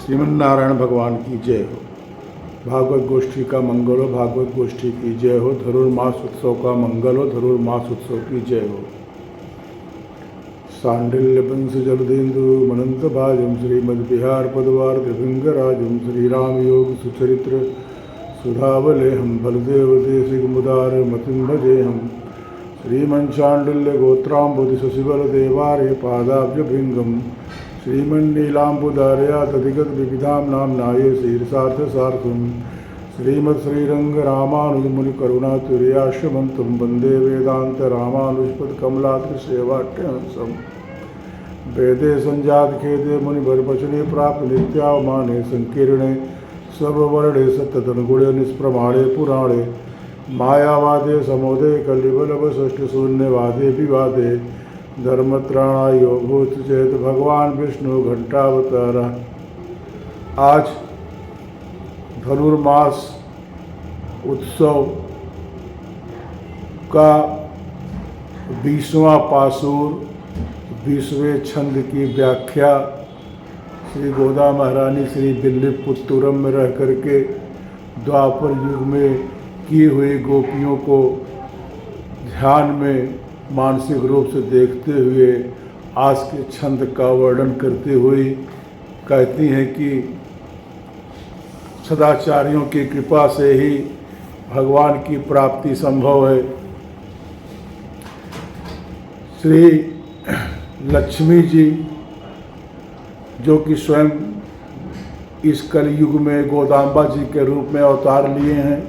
श्रीमन्नारायण भगवान की जय हो। भागवत गोष्ठी का मंगल हो, भागवत गोष्ठी की जय हो। धनुर्मास उत्सव का मंगल हो, धनुर्मास उत्सव की जय हो। सांडिल्य वंश जलदेन्दु मनंत भाजम श्रीमद बिहार पदवार त्रिभंगराजम श्रीराम योग सुचरित्र सुधावले हम बलदेव देशिक मुदार मतिम भजे हम। श्रीमन चांडिल्य गोत्राम्बुधि शशिबल देवार्य पादाब्ज भृंगम श्रीमन्नीलाम्बुदारया तदिगत विविधाम नाम्नाये शीर्षार्थ सार्थम। श्रीमद श्रीरंग रामानुज मुनि करुणा तुर्याश्रमंतम वंदे वेदांत रामानुजपद कमलात्र सेवाट्यंसम। वेदे संजात खेदे मुनिवर वचने प्राप्त नित्यावमाने संकीर्णे सर्ववर्णे सत्यतनुगुणे निष्प्रमाणे पुराणे मायावादे समोदे कलिबल शून्यवादे विवादे धर्मत्राणायो भूत चेत भगवान विष्णु घंटावतार। आज धनुर्मास उत्सव का 20वां पासुर 20वें छंद की व्याख्या श्री गोदा महारानी श्री विल्लुपुत्तुरम में रह करके द्वापर युग में की हुई गोपियों को ध्यान में मानसिक रूप से देखते हुए आज के छंद का वर्णन करते हुए कहती हैं कि सदाचार्यों की कृपा से ही भगवान की प्राप्ति संभव है। श्री लक्ष्मी जी जो कि स्वयं इस कलयुग में गोदाम्बा जी के रूप में अवतार लिए हैं,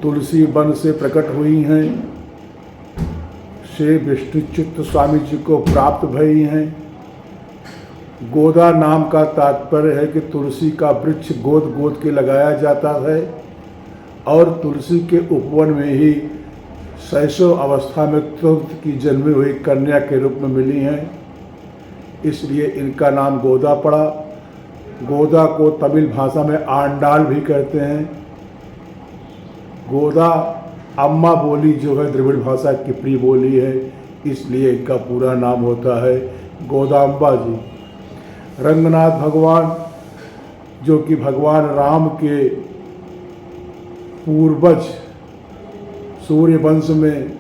तुलसी वन से प्रकट हुई हैं, श्री विष्णुचित्त स्वामी जी को प्राप्त भई हैं। गोदा नाम का तात्पर्य है कि तुलसी का वृक्ष गोद गोद के लगाया जाता है और तुलसी के उपवन में ही शैशव अवस्था में तुरंत की जन्मी हुई कन्या के रूप में मिली हैं, इसलिए इनका नाम गोदा पड़ा। गोदा को तमिल भाषा में आंडाल भी कहते हैं। गोदा अम्मा बोली जो है द्रविड़ भाषा की प्रिय बोली है, इसलिए इनका पूरा नाम होता है गोदाम्बा जी। रंगनाथ भगवान जो कि भगवान राम के पूर्वज सूर्य वंश में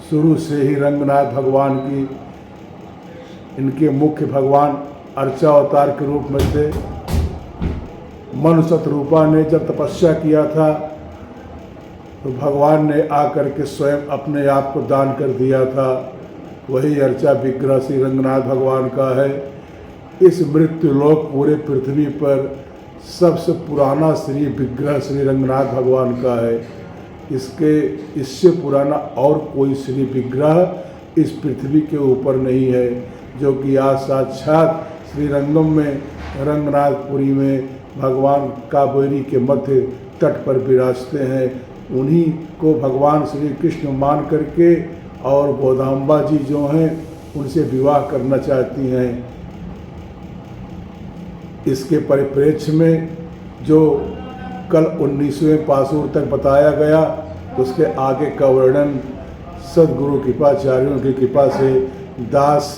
शुरू से ही रंगनाथ भगवान की इनके मुख्य भगवान अर्चा अवतार के रूप में थे। मनु शतरूपा ने जब तपस्या किया था तो भगवान ने आकर के स्वयं अपने आप को दान कर दिया था। वही अर्चा विग्रह श्री रंगनाथ भगवान का है। इस मृत्युलोक पूरे पृथ्वी पर सबसे पुराना श्री विग्रह श्री रंगनाथ भगवान का है। इससे पुराना और कोई श्री विग्रह इस पृथ्वी के ऊपर नहीं है, जो कि आज साक्षात श्री रंगम में रंगनाथपुरी में भगवान कावेरी के मध्य तट पर विराजते हैं। उन्हीं को भगवान श्री कृष्ण मान करके और गोदाम्बा जी जो हैं उनसे विवाह करना चाहती हैं। इसके परिप्रेक्ष्य में जो कल 19वें पासुर तक बताया गया, उसके आगे का वर्णन सद्गुरु कृपाचार्यों की कृपा से दास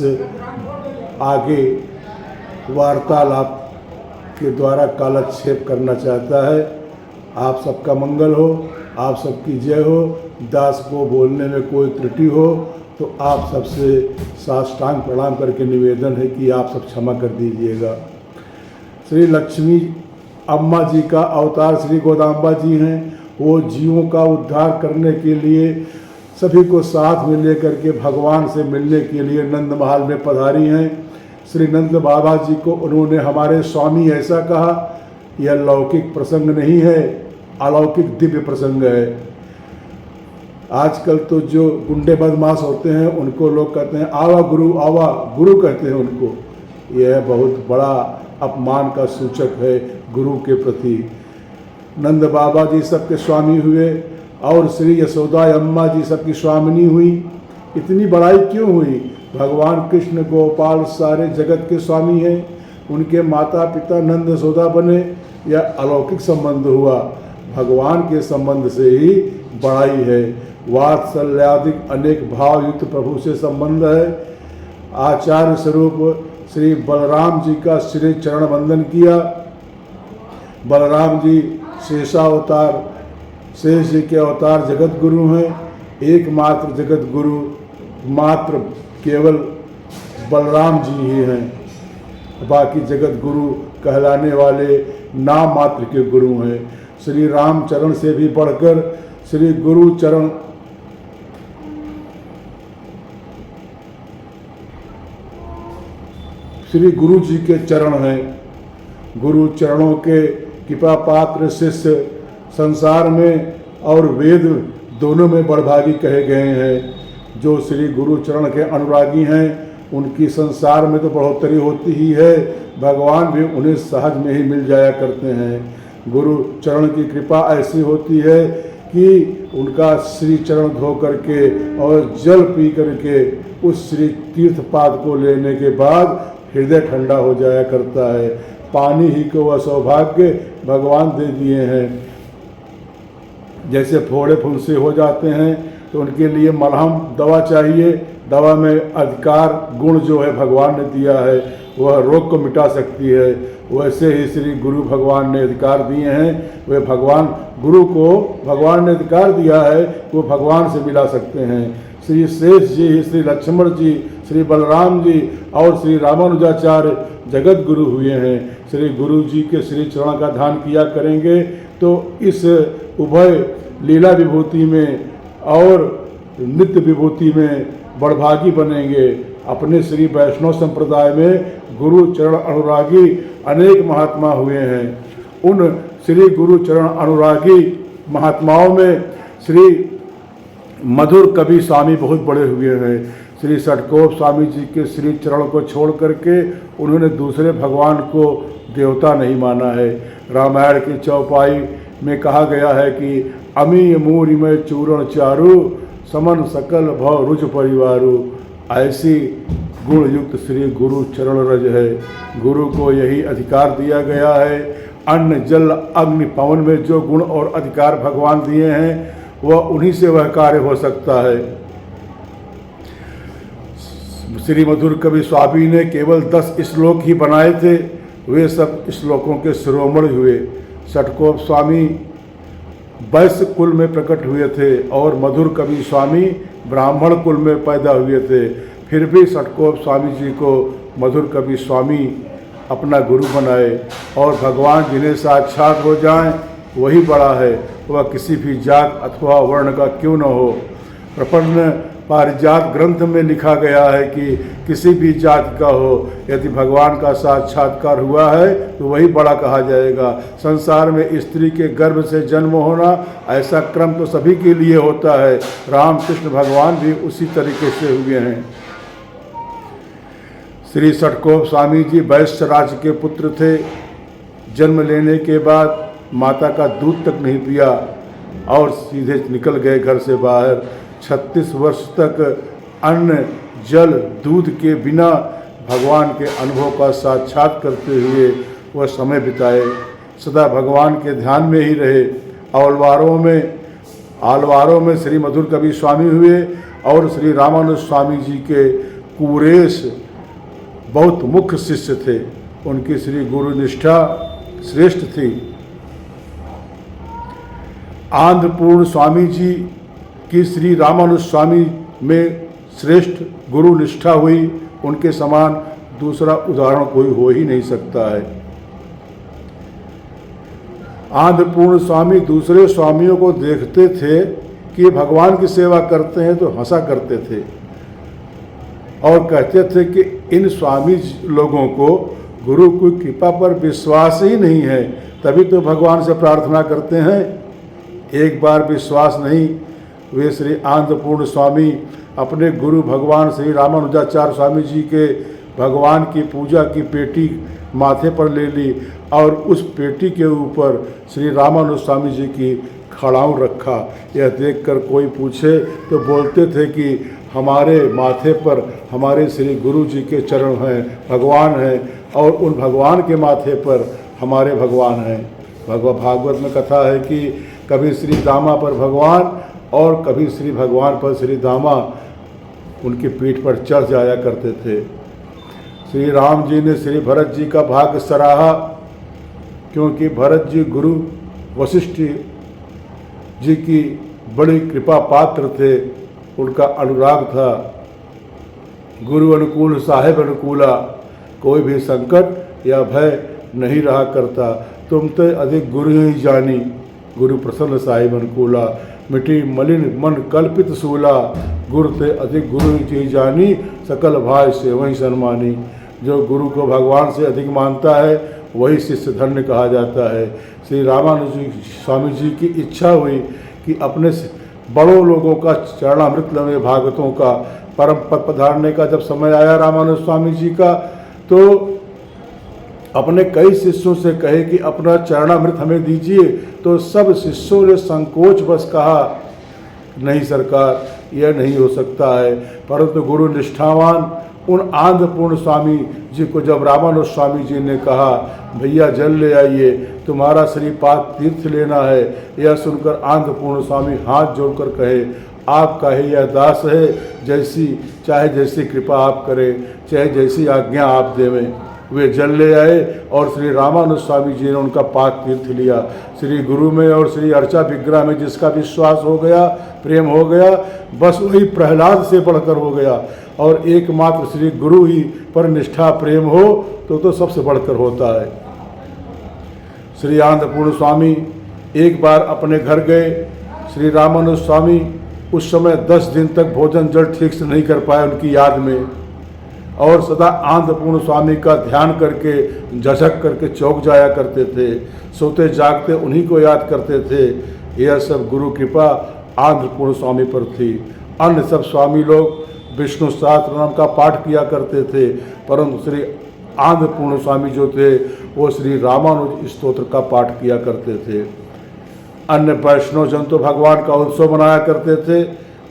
आगे वार्तालाप के द्वारा कालक्षेप करना चाहता है। आप सबका मंगल हो, आप सबकी जय हो। दास को बोलने में कोई त्रुटि हो तो आप सबसे साष्टांग प्रणाम करके निवेदन है कि आप सब क्षमा कर दीजिएगा। श्री लक्ष्मी अम्मा जी का अवतार श्री गोदाम्बा जी हैं। वो जीवों का उद्धार करने के लिए सभी को साथ में लेकर के भगवान से मिलने के लिए नंद महल में पधारी हैं। श्री नंद बाबा जी को उन्होंने हमारे स्वामी ऐसा कहा, यह लौकिक प्रसंग नहीं है, अलौकिक दिव्य प्रसंग है। आजकल तो जो गुंडे बदमाश होते हैं उनको लोग कहते हैं आवा गुरु कहते हैं उनको। यह बहुत बड़ा अपमान का सूचक है गुरु के प्रति। नंद बाबा जी सबके स्वामी हुए और श्री यशोदा अम्मा जी सबकी स्वामिनी हुई। इतनी बड़ाई क्यों हुई? भगवान कृष्ण गोपाल सारे जगत के स्वामी हैं। उनके माता पिता नंद यशोदा बने, यह अलौकिक संबंध हुआ। भगवान के संबंध से ही बड़ाई है। वात्सल्यादिक अनेक भाव युक्त प्रभु से संबंध है। आचार्य स्वरूप श्री बलराम जी का श्री चरण वंदन किया। बलराम जी शेषावतार, शेष जी के अवतार जगत गुरु हैं। एकमात्र जगत गुरु मात्र केवल बलराम जी ही हैं। बाकी जगत गुरु कहलाने वाले नाम मात्र के गुरु हैं। श्री राम चरण से भी बढ़कर श्री गुरु चरण श्री गुरु जी के चरण हैं। गुरु चरणों के कृपा पात्र शिष्य संसार में और वेद दोनों में बड़भागी कहे गए हैं। जो श्री गुरु चरण के अनुरागी हैं उनकी संसार में तो बढ़ोतरी होती ही है, भगवान भी उन्हें सहज में ही मिल जाया करते हैं। गुरु चरण की कृपा ऐसी होती है कि उनका श्री चरण धो करके और जल पी करके उस श्री तीर्थ पाद को लेने के बाद हृदय ठंडा हो जाया करता है। पानी ही को वह सौभाग्य भगवान दे दिए हैं। जैसे फोड़े फुंसे हो जाते हैं तो उनके लिए मलहम दवा चाहिए, दवा में अधिकार गुण जो है भगवान ने दिया है वह रोग को मिटा सकती है। वैसे ही श्री गुरु भगवान ने अधिकार दिए हैं, वे भगवान गुरु को भगवान ने अधिकार दिया है वो भगवान से मिला सकते हैं। श्री शेष जी, श्री लक्ष्मण जी, श्री बलराम जी और श्री रामानुजाचार्य जगत गुरु हुए हैं। श्री गुरु जी के श्री चरण का ध्यान किया करेंगे तो इस उभय लीला विभूति में और नित्य विभूति में बड़भागी बनेंगे। अपने श्री वैष्णव संप्रदाय में गुरु चरण अनुरागी अनेक महात्मा हुए हैं। उन श्री गुरु चरण अनुरागी महात्माओं में श्री मधुर कवि स्वामी बहुत बड़े हुए हैं। श्री षटकोप स्वामी जी के श्री चरण को छोड़ करके उन्होंने दूसरे भगवान को देवता नहीं माना है। रामायण की चौपाई में कहा गया है कि अमी मूरी में चूरण चारु समन सकल भव रुज परिवारु। ऐसी गुण युक्त श्री गुरु चरण रज है। गुरु को यही अधिकार दिया गया है। अन्न जल अग्नि पवन में जो गुण और अधिकार भगवान दिए हैं वह उन्हीं से वह कार्य हो सकता है। श्री मधुर कवि स्वामी ने केवल 10 श्लोक ही बनाए थे, वे सब श्लोकों के शिरोमणि हुए। षटकोप स्वामी वैश्य कुल में प्रकट हुए थे और मधुर कवि स्वामी ब्राह्मण कुल में पैदा हुए थे। फिर भी षटकोप स्वामी जी को मधुर कवि स्वामी अपना गुरु बनाए। और भगवान जिन्हें साक्षात हो जाएं वही बड़ा है, वह किसी भी जात अथवा वर्ण का क्यों न हो। प्रपन्न पारिजात ग्रंथ में लिखा गया है कि किसी भी जात का हो, यदि भगवान का साक्षात्कार हुआ है तो वही बड़ा कहा जाएगा। संसार में स्त्री के गर्भ से जन्म होना ऐसा क्रम तो सभी के लिए होता है। रामकृष्ण भगवान भी उसी तरीके से हुए हैं। श्री षटकोप स्वामी जी वैश्य राज्य के पुत्र थे। जन्म लेने के बाद माता का दूध तक नहीं पिया और सीधे निकल गए घर से बाहर। 36 वर्ष तक अन्न जल दूध के बिना भगवान के अनुभव का साक्षात करते हुए वह समय बिताए। सदा भगवान के ध्यान में ही रहे। आलवारों में श्री मधुर कवि स्वामी हुए और श्री रामानुज स्वामी जी के कुरेश बहुत मुख्य शिष्य थे। उनकी श्री गुरु निष्ठा श्रेष्ठ थी। आंध्रपूर्ण स्वामी जी की श्री रामानुज स्वामी में श्रेष्ठ गुरु निष्ठा हुई। उनके समान दूसरा उदाहरण कोई हो ही नहीं सकता है। आंध्रपूर्ण स्वामी दूसरे स्वामियों को देखते थे कि भगवान की सेवा करते हैं तो हंसा करते थे और कहते थे कि इन स्वामी लोगों को गुरु की कृपा पर विश्वास ही नहीं है, तभी तो भगवान से प्रार्थना करते हैं। एक बार विश्वास नहीं, वे श्री आंध्रपूर्ण स्वामी अपने गुरु भगवान श्री रामानुजाचार्य स्वामी जी के भगवान की पूजा की पेटी माथे पर ले ली और उस पेटी के ऊपर श्री रामानुज स्वामी जी की खड़ाऊ रखा। यह देखकर कोई पूछे तो बोलते थे कि हमारे माथे पर हमारे श्री गुरु जी के चरण हैं, भगवान हैं और उन भगवान के माथे पर हमारे भगवान हैं। भागवत में कथा है कि कभी श्री दामा पर भगवान और कभी श्री भगवान पर श्री दामा उनकी पीठ पर चढ़ जाया करते थे। श्री राम जी ने श्री भरत जी का भाग्य सराहा, क्योंकि भरत जी गुरु वशिष्ठ जी की बड़ी कृपा पात्र थे, उनका अनुराग था। गुरु अनुकूल साहेब अनुकूला, कोई भी संकट या भय नहीं रहा करता। तुम तो अधिक गुरु ही जानी, गुरु प्रसन्न साहिब अनुकूला। मिटी मलिन मन कल्पित सूला, गुरु ते अधिक गुरु ही जानी, सकल भाई से वही सन्मानी। जो गुरु को भगवान से अधिक मानता है वही शिष्य धन्य कहा जाता है। श्री रामानुज स्वामी जी की इच्छा हुई कि अपने बड़ों लोगों का चरणामृत लवे भागवतों का परम पद पधारने का जब समय आया रामानुज स्वामी जी का, तो अपने कई शिष्यों से कहे कि अपना चरणामृत हमें दीजिए। तो सब शिष्यों ने संकोच बस कहा, नहीं सरकार, यह नहीं हो सकता है। परंतु गुरु निष्ठावान उन आनंदपूर्ण स्वामी जी को जब रामानुज स्वामी जी ने कहा, भैया जल ले आइए, तुम्हारा श्रीपाद तीर्थ लेना है, यह सुनकर आनंदपूर्ण स्वामी हाथ जोड़कर कहे, आपका ही यह दास है, जैसी चाहे जैसी कृपा आप करें, चाहे जैसी आज्ञा आप देवें। वे जल ले आए और श्री रामानुज स्वामी जी ने उनका पाद तीर्थ लिया। श्री गुरु में और श्री अर्चा विग्रह में जिसका विश्वास हो गया, प्रेम हो गया, बस वही प्रहलाद से बढ़कर हो गया। और एकमात्र श्री गुरु ही पर निष्ठा प्रेम हो तो सबसे बढ़कर होता है। श्री आनंदपूर्ण स्वामी एक बार अपने घर गए। श्री रामानुज स्वामी उस समय 10 दिन तक भोजन जल ठीक से नहीं कर पाए उनकी याद में, और सदा आनंदपूर्ण स्वामी का ध्यान करके झझक करके चौंक जाया करते थे। सोते जागते उन्हीं को याद करते थे। यह सब गुरु कृपा आनंदपूर्ण स्वामी पर थी। अन्य सब स्वामी लोग विष्णु सहस्त्रनाम का पाठ किया करते थे, परंतु श्री आनंदपूर्ण स्वामी जो थे वो श्री रामानुज स्तोत्र का पाठ किया करते थे। अन्य वैष्णव जन तो भगवान का उत्सव मनाया करते थे,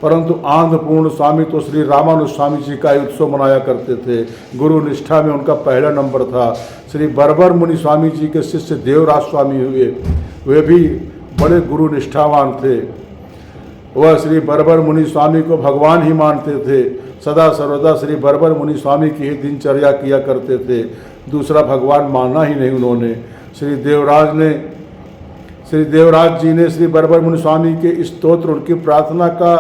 परंतु आनंदपूर्ण स्वामी तो श्री रामानुज स्वामी जी का उत्सव मनाया करते थे। गुरु निष्ठा में उनका पहला नंबर था। श्री बरबर मुनि स्वामी जी के शिष्य देवराज स्वामी हुए, वे भी बड़े गुरु निष्ठावान थे। वह श्री बरबर मुनि स्वामी को भगवान ही मानते थे। सदा सर्वदा श्री बरबर मुनि स्वामी की ही दिनचर्या किया करते थे, दूसरा भगवान माना ही नहीं उन्होंने। श्री देवराज जी ने श्री बरबर मुनि स्वामी के स्तोत्र उनकी प्रार्थना का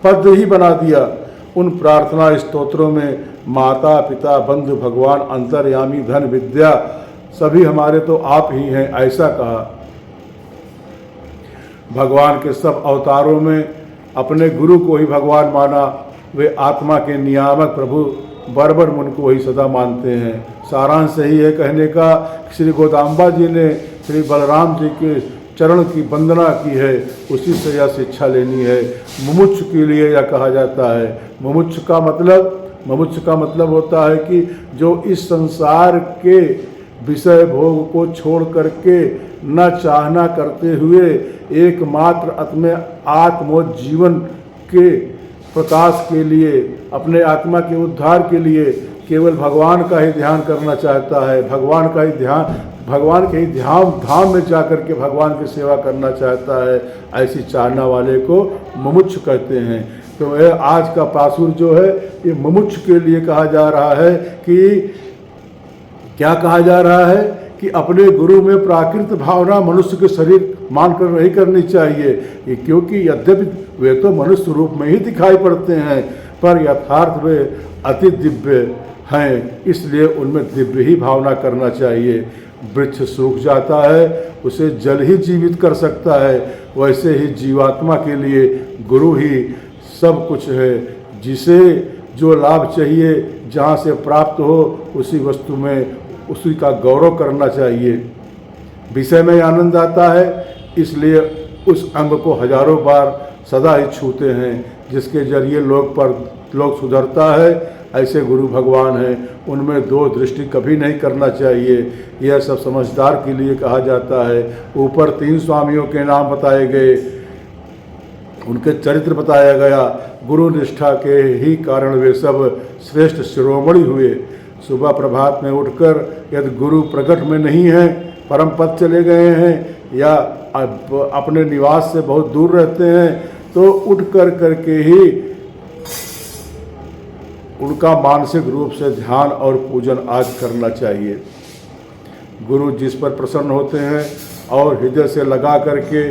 पद ही बना दिया। उन प्रार्थना स्तोत्रों में माता पिता बंधु भगवान अंतर्यामी धन विद्या सभी हमारे तो आप ही हैं, ऐसा कहा। भगवान के सब अवतारों में अपने गुरु को ही भगवान माना। वे आत्मा के नियामक प्रभु बरबर मुनि को ही सदा मानते हैं। सारांश यही है कहने का, श्री गोदाम्बा जी ने श्री बलराम जी के चरण की वंदना की है, उसी से यह शिक्षा लेनी है। मुमुक्ष के लिए यह कहा जाता है। मुमुक्ष का मतलब होता है कि जो इस संसार के विषय भोग को छोड़ करके न चाहना करते हुए एकमात्र आत्मोज्जीवन के प्रकाश के लिए, अपने आत्मा के उद्धार के लिए केवल भगवान का ही ध्यान करना चाहता है, भगवान के ही ध्यान धाम में जाकर के भगवान की सेवा करना चाहता है, ऐसी चाहना वाले को मुमुक्ष कहते हैं। तो यह आज का पासुर जो है ये मुमुक्ष के लिए कहा जा रहा है कि क्या कहा जा रहा है कि अपने गुरु में प्राकृत भावना मनुष्य के शरीर मानकर नहीं करनी चाहिए, क्योंकि यद्यपि वे तो मनुष्य रूप में ही दिखाई पड़ते हैं, पर यथार्थ वे अति दिव्य हैं, इसलिए उनमें दिव्य ही भावना करना चाहिए। वृक्ष सूख जाता है, उसे जल ही जीवित कर सकता है, वैसे ही जीवात्मा के लिए गुरु ही सब कुछ है। जिसे जो लाभ चाहिए जहाँ से प्राप्त हो उसी वस्तु में उसी का गौरव करना चाहिए। विषय में आनंद आता है, इसलिए उस अंग को हजारों बार सदा ही छूते हैं, जिसके जरिए लोग सुधरता है। ऐसे गुरु भगवान हैं, उनमें दो दृष्टि कभी नहीं करना चाहिए। यह सब समझदार के लिए कहा जाता है। ऊपर 3 स्वामियों के नाम बताए गए, उनके चरित्र बताया गया। गुरु निष्ठा के ही कारण वे सब श्रेष्ठ शिरोमणि हुए। सुबह प्रभात में उठकर यदि गुरु प्रकट में नहीं है, परम पद चले गए हैं या अपने निवास से बहुत दूर रहते हैं, तो उठ कर करके ही उनका मानसिक रूप से ध्यान और पूजन आज करना चाहिए। गुरु जिस पर प्रसन्न होते हैं और हृदय से लगा करके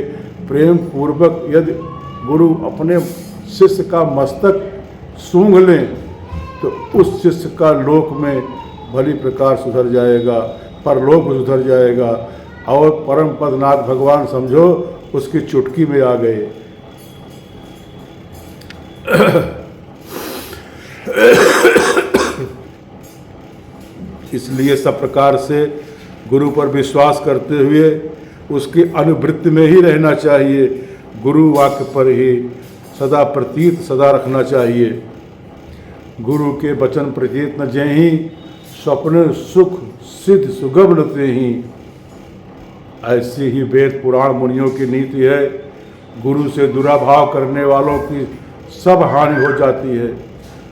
प्रेम पूर्वक यदि गुरु अपने शिष्य का मस्तक सूंघ लें तो उस शिष्य का लोक में भली प्रकार सुधर जाएगा, परलोक सुधर जाएगा और परम पदनाथ भगवान समझो उसकी चुटकी में आ गए। इसलिए सब प्रकार से गुरु पर विश्वास करते हुए उसकी अनुवृत्ति में ही रहना चाहिए। गुरु वाक्य पर ही सदा प्रतीत सदा रखना चाहिए। गुरु के वचन प्रतीत न जेहि स्वप्न सुख सिद्ध सुगम ते ही। ऐसी ही वेद पुराण मुनियों की नीति है। गुरु से दुराभाव करने वालों की सब हानि हो जाती है।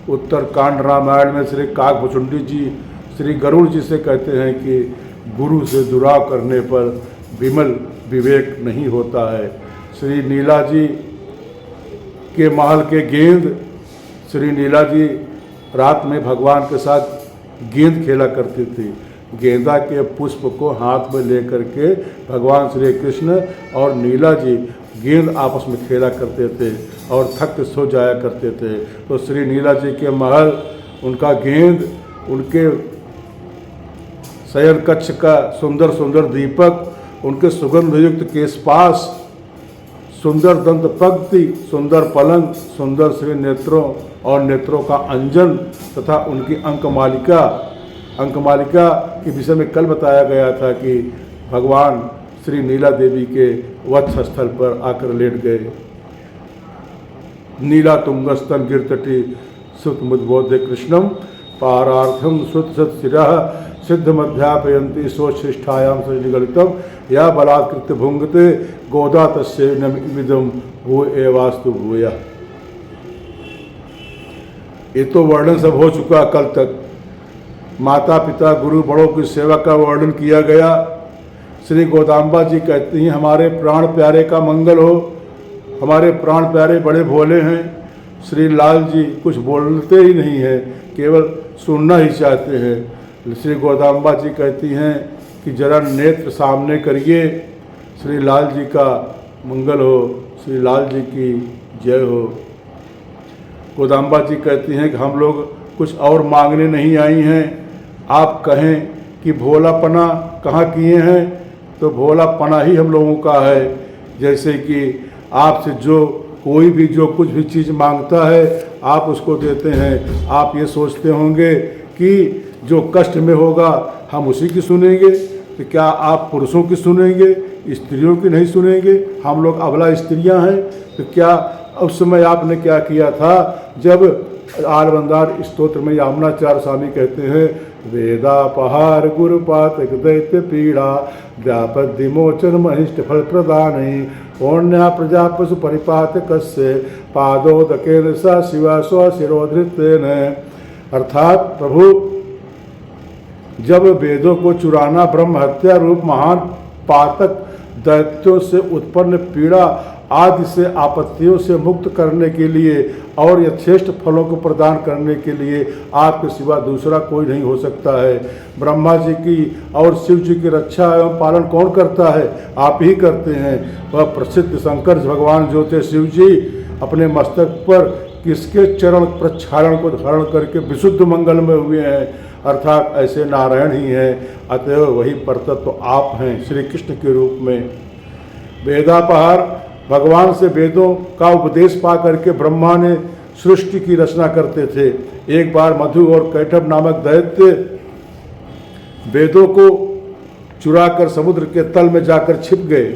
उत्तरकांड रामायण में श्री काकभुचुंडी जी श्री गरुड़ जी से कहते हैं कि गुरु से दुराव करने पर विमल विवेक नहीं होता है। श्री नीला जी के महल के गेंद, श्री नीला जी रात में भगवान के साथ गेंद खेला करती थी। गेंदा के पुष्प को हाथ में लेकर के भगवान श्री कृष्ण और नीला जी गेंद आपस में खेला करते थे और थक के सो जाया करते थे। तो श्री नीला जी के महल, उनका गेंद, उनके शयन कक्ष का सुंदर सुंदर दीपक, उनके सुगंध युक्त केशपाश, सुंदर दंत पंक्ति, सुंदर पलंग, सुंदर श्री नेत्रों और नेत्रों का अंजन तथा उनकी अंकमालिका के विषय में कल बताया गया था कि भगवान श्री नीला देवी के वत्स स्थल पर आकर लेट गए। नीला तुंगस्तन गिरतटी सुत मुद्बोधे कृष्णम पारार्थम सुत सत शिरः सिद्ध मध्यापयंती सोच्छिष्ठायाम सनिगलितम या बलात्कृत्य भुंगते गोदा तस्य नमिदम भू एवास्तु भूया। ये तो वर्णन सब हो चुका। कल तक माता पिता गुरु बड़ों की सेवा का वर्णन किया गया। श्री गोदाम्बा जी कहती हैं हमारे प्राण प्यारे का मंगल हो। हमारे प्राण प्यारे बड़े भोले हैं। श्री लाल जी कुछ बोलते ही नहीं हैं, केवल सुनना ही चाहते हैं। श्री गोदाम्बा जी कहती हैं कि जरा नेत्र सामने करिए, श्री लाल जी का मंगल हो, श्री लाल जी की जय हो। गोदाम्बा जी कहती हैं कि हम लोग कुछ और मांगने नहीं आई हैं, आप कहें कि भोलापना कहाँ किए हैं, तो भोलापना ही हम लोगों का है। जैसे कि आपसे जो कोई भी जो कुछ भी चीज़ मांगता है आप उसको देते हैं। आप ये सोचते होंगे कि जो कष्ट में होगा हम उसी की सुनेंगे, तो क्या आप पुरुषों की सुनेंगे, स्त्रियों की नहीं सुनेंगे? हम लोग अबला स्त्रियां हैं, तो क्या उस समय आपने क्या किया था जब आलबंदार स्तोत्र में यामुनाचार्य स्वामी कहते हैं वेदापहार गुरुपातक दैत्य पीड़ा व्यापद विमोचन महिष्ट फल प्रदान पौण्या प्रजा पशु परिपात कस्य पादोदकेन सा शिवा स्व शिरोधृतेन। अर्थात प्रभु जब वेदों को चुराना ब्रह्म हत्या रूप महान पातक दैत्यों से उत्पन्न पीड़ा आदि से आपत्तियों से मुक्त करने के लिए और यथेष्ट फलों को प्रदान करने के लिए आपके सिवा दूसरा कोई नहीं हो सकता है। ब्रह्मा जी की और शिव जी की रक्षा एवं पालन कौन करता है? आप ही करते हैं। वह प्रसिद्ध शंकर भगवान जो थे शिव जी अपने मस्तक पर किसके चरण प्रक्षालन को धारण करके विशुद्ध मंगल में हुए हैं? अर्थात ऐसे नारायण ही हैं। अतएव वही परतत्व आप हैं श्री कृष्ण के रूप में। वेदापहार भगवान से वेदों का उपदेश पा करके ब्रह्मा ने सृष्टि की रचना करते थे। एक बार मधु और कैटभ नामक दैत्य वेदों को चुराकर समुद्र के तल में जाकर छिप गए।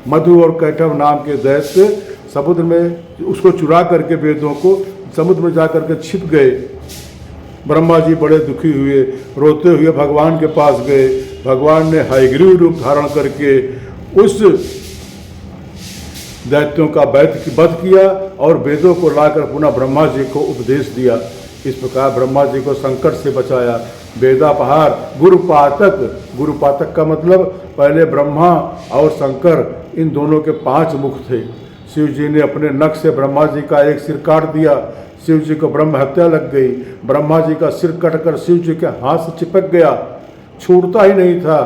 मधु और कैटभ नाम के दैत्य समुद्र में उसको चुरा करके वेदों को समुद्र में जाकर के छिप गए। ब्रह्मा जी बड़े दुखी हुए, रोते हुए भगवान के पास गए। भगवान ने हयग्रीव रूप धारण करके उस दैत्यों का वध किया और वेदों को लाकर पुनः ब्रह्मा जी को उपदेश दिया। इस प्रकार ब्रह्मा जी को संकट से बचाया। वेदापहार गुरुपातक का मतलब पहले ब्रह्मा और शंकर इन दोनों के 5 मुख थे। शिव जी ने अपने नख से ब्रह्मा जी का एक सिर काट दिया। शिव जी को ब्रह्म हत्या लग गई। ब्रह्मा जी का सिर कटकर शिव जी के हाथ से चिपक गया, छूटता ही नहीं था।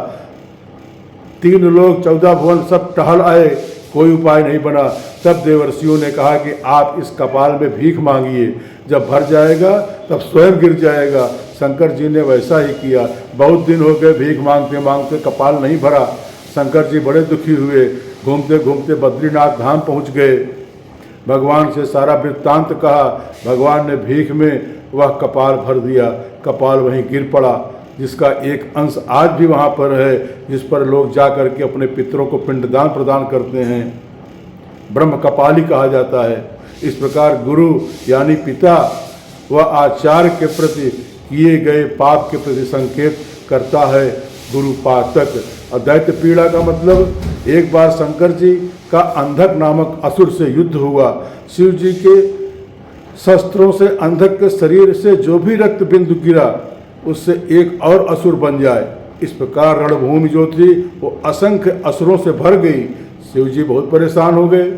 3 लोग 14 भुवन सब टहल आए, कोई उपाय नहीं बना। तब देवर्षियों ने कहा कि आप इस कपाल में भीख मांगिए, जब भर जाएगा तब स्वयं गिर जाएगा। शंकर जी ने वैसा ही किया। बहुत दिन हो गए भीख मांगते मांगते, कपाल नहीं भरा। शंकर जी बड़े दुखी हुए, घूमते घूमते बद्रीनाथ धाम पहुंच गए। भगवान से सारा वृत्तांत कहा। भगवान ने भीख में वह कपाल भर दिया। कपाल वहीं गिर पड़ा, जिसका एक अंश आज भी वहाँ पर है, जिस पर लोग जा कर के अपने पितरों को पिंडदान प्रदान करते हैं। ब्रह्म कपाली कहा जाता है। इस प्रकार गुरु यानी पिता व आचार्य के प्रति किए गए पाप के प्रति संकेत करता है गुरु पातक। और दैत्य पीड़ा का मतलब, एक बार शंकर जी का अंधक नामक असुर से युद्ध हुआ। शिव जी के शस्त्रों से अंधक के शरीर से जो भी रक्त बिंदु गिरा, उससे एक और असुर बन जाए। इस प्रकार रणभूमि जो थी वो असंख्य असुरों से भर गई। शिव जी बहुत परेशान हो गए।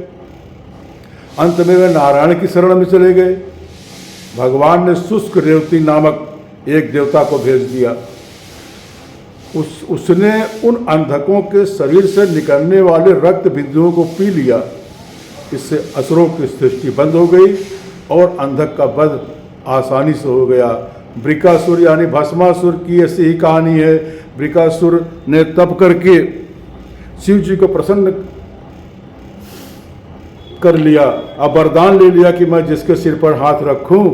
अंत में वे नारायण की शरण में चले गए। भगवान ने शुष्क रेवती नामक एक देवता को भेज दिया। उसने उन अंधकों के शरीर से निकलने वाले रक्त बिंदुओं को पी लिया। इससे असुरों की सृष्टि बंद हो गई और अंधक का वध आसानी से हो गया। वृकासुर यानी भस्मासुर की ऐसी ही कहानी है। वृकासुर ने तप करके शिव जी को प्रसन्न कर लिया, अब वरदान ले लिया कि मैं जिसके सिर पर हाथ रखूं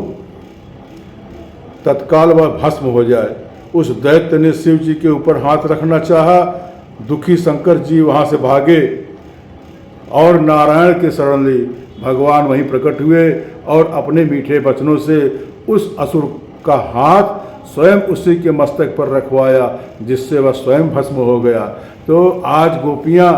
तत्काल वह भस्म हो जाए। उस दैत्य ने शिव जी के ऊपर हाथ रखना चाहा। दुखी शंकर जी वहां से भागे और नारायण के शरण ली। भगवान वहीं प्रकट हुए और अपने मीठे वचनों से उस असुर का हाथ स्वयं उसी के मस्तक पर रखवाया, जिससे वह स्वयं भस्म हो गया। तो आज गोपियां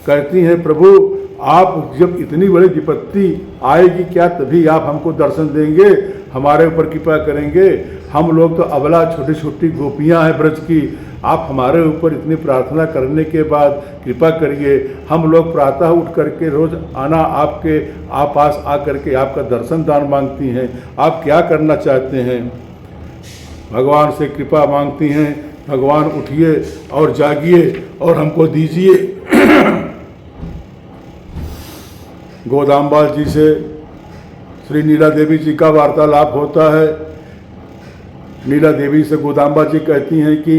कहती हैं, प्रभु आप जब इतनी बड़ी विपत्ति आएगी क्या तभी आप हमको दर्शन देंगे, हमारे ऊपर कृपा करेंगे। हम लोग तो अबला छोटी छोटी गोपियां हैं ब्रज की, आप हमारे ऊपर इतनी प्रार्थना करने के बाद कृपा करिए। हम लोग प्रातः उठ करके रोज आना आपके पास आकर के आपका दर्शन दान मांगती हैं। आप क्या करना चाहते हैं? भगवान से कृपा मांगती हैं। भगवान उठिए और जागिए और हमको दीजिए। गोदाम्बा जी से श्री नीला देवी जी का वार्तालाप होता है। नीला देवी से गोदाम्बा जी कहती हैं कि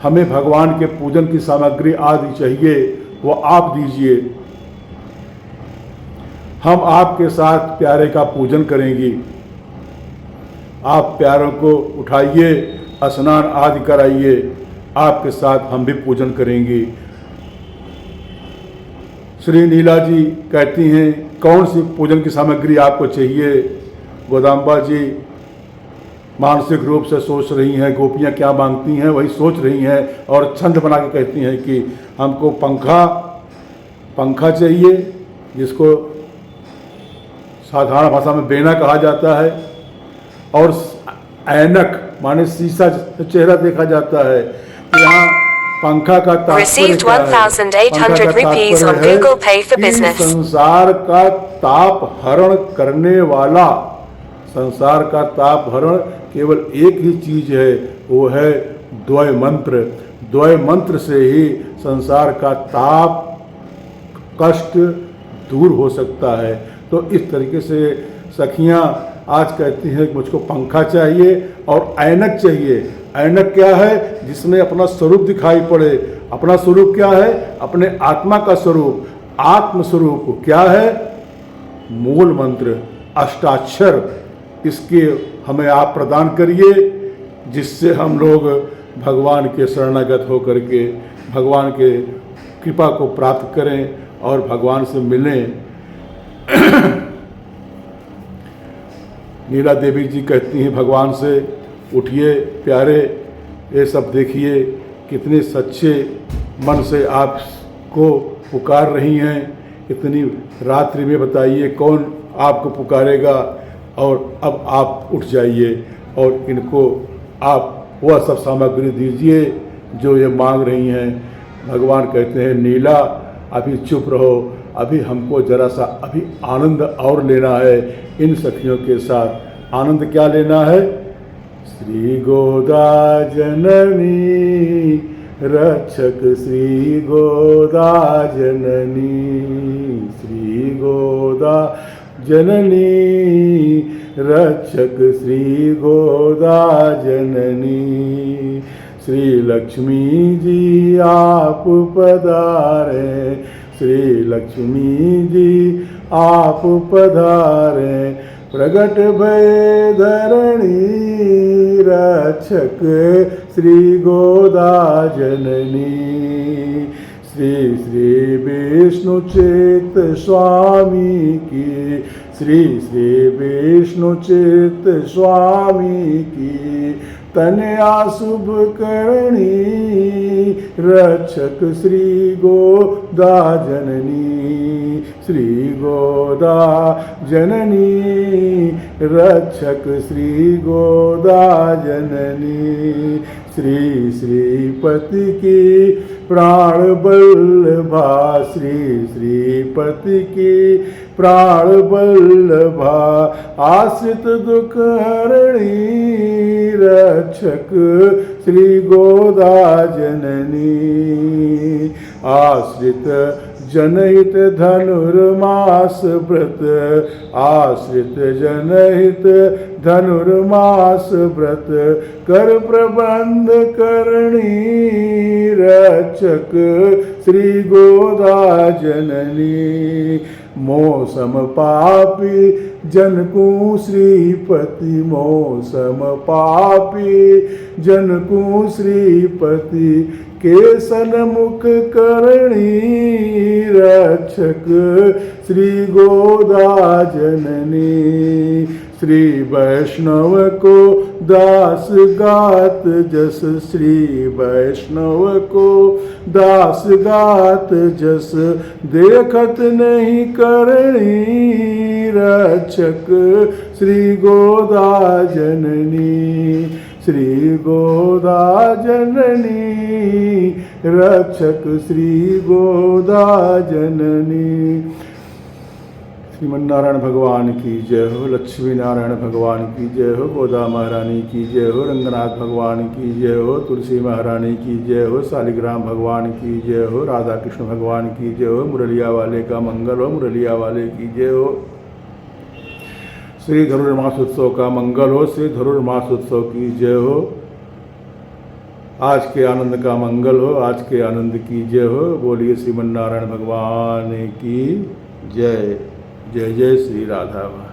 हमें भगवान के पूजन की सामग्री आदि चाहिए, वो आप दीजिए। हम आपके साथ प्यारे का पूजन करेंगी। आप प्यारों को उठाइए, स्नान आदि कराइए, आपके साथ हम भी पूजन करेंगी। श्री नीला जी कहती हैं, कौन सी पूजन की सामग्री आपको चाहिए? गोदाम्बा जी मानसिक रूप से सोच रही हैं, गोपियाँ क्या मांगती हैं वही सोच रही हैं और छंद बना के कहती हैं कि हमको पंखा चाहिए, जिसको साधारण भाषा में बेना कहा जाता है, और ऐनक माने शीशा से चेहरा देखा जाता है। यहाँ पंखा का तात्पर्य क्या है? संसार का ताप हरण करने वाला, संसार का ताप हरण केवल एक ही चीज है, वो है द्वय मंत्र। द्वय मंत्र से ही संसार का ताप कष्ट दूर हो सकता है। तो इस तरीके से सखियां आज कहती हैं कि मुझको पंखा चाहिए और ऐनक चाहिए। ऐनक क्या है? जिसमें अपना स्वरूप दिखाई पड़े। अपना स्वरूप क्या है? अपने आत्मा का स्वरूप। आत्म स्वरूप क्या है? मूल मंत्र अष्टाक्षर, इसके हमें आप प्रदान करिए, जिससे हम लोग भगवान के शरणागत होकर के भगवान के कृपा को प्राप्त करें और भगवान से मिलें। नीला देवी जी कहती हैं भगवान से, उठिए प्यारे, ये सब देखिए कितने सच्चे मन से आपको पुकार रही हैं। इतनी रात्रि में बताइए कौन आपको पुकारेगा, और अब आप उठ जाइए और इनको आप वह सब सामग्री दीजिए जो ये मांग रही हैं। भगवान कहते हैं, नीला अभी चुप रहो, अभी हमको जरा सा अभी आनंद और लेना है इन सखियों के साथ। आनंद क्या लेना है? श्री गोदा जननी रक्षक श्री गोदा जननी, श्री गोदा जननी रक्षक श्री गोदा जननी। श्री लक्ष्मी जी आप पधारे, श्री लक्ष्मी जी आप पधारे, प्रगट भय धरणी रक्षक श्री गोदा जननी। श्री श्री विष्णु चित्त स्वामी की, श्री श्री विष्णु चित्त स्वामी की, तनया शुभ करणी रक्षक श्री गोदा जननी, श्री गोदा जननी रक्षक श्री गोदा जननी। श्री श्रीपति की प्राण बल्लभा, श्री श्रीपति की प्राण बल्लभा, आश्रित दुख हरणी रक्षक श्री गोदा जननी। आश्रित जनहित धनुर्मास व्रत, आश्रित जनहित धनुर्मास व्रत, कर प्रबंध करणी रक्षक श्री गोदा जननी। मौसम पापी जनकू श्रीपति, मौसम पापी जनकू श्रीपति, केसन मुख करणी रक्षक श्री गोदा जननी। श्री वैष्णव को दास गात जस, श्री वैष्णव को दास गात जस, देखत नहीं करणी रक्षक श्री गोदा जननी, श्री गोदा जननी रक्षक श्री गोदा जननी। श्रीमन्नारायण भगवान की जय हो, लक्ष्मी नारायण भगवान की जय हो, गोदा महारानी की जय हो, रंगनाथ भगवान की जय हो, तुलसी महारानी की जय हो, शालिग्राम भगवान की जय हो, राधा कृष्ण भगवान की जय हो, मुरलिया वाले का मंगल हो, मुरलिया वाले की जय हो। श्री धनुर्मास उत्सव का मंगल हो, श्री धनुर्मास उत्सव की जय हो। आज के आनंद का मंगल हो, आज के आनंद की जय हो। बोलिए श्रीमन्नारायण भगवान की जय। जय जय श्री राधा।